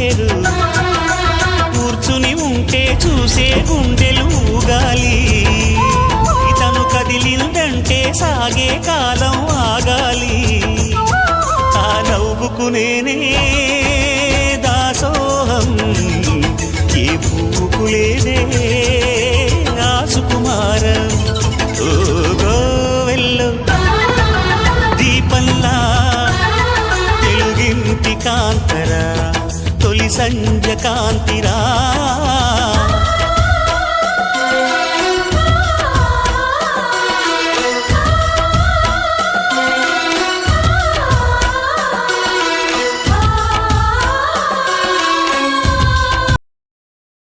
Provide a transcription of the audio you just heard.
లేదు. కూర్చుని ఉంటే చూసే గుండెలు ఊగాలి. ఇతను కదిలిందంటే సాగే కాలం ఆగాలి. ఆ నవ్వుకు నేనే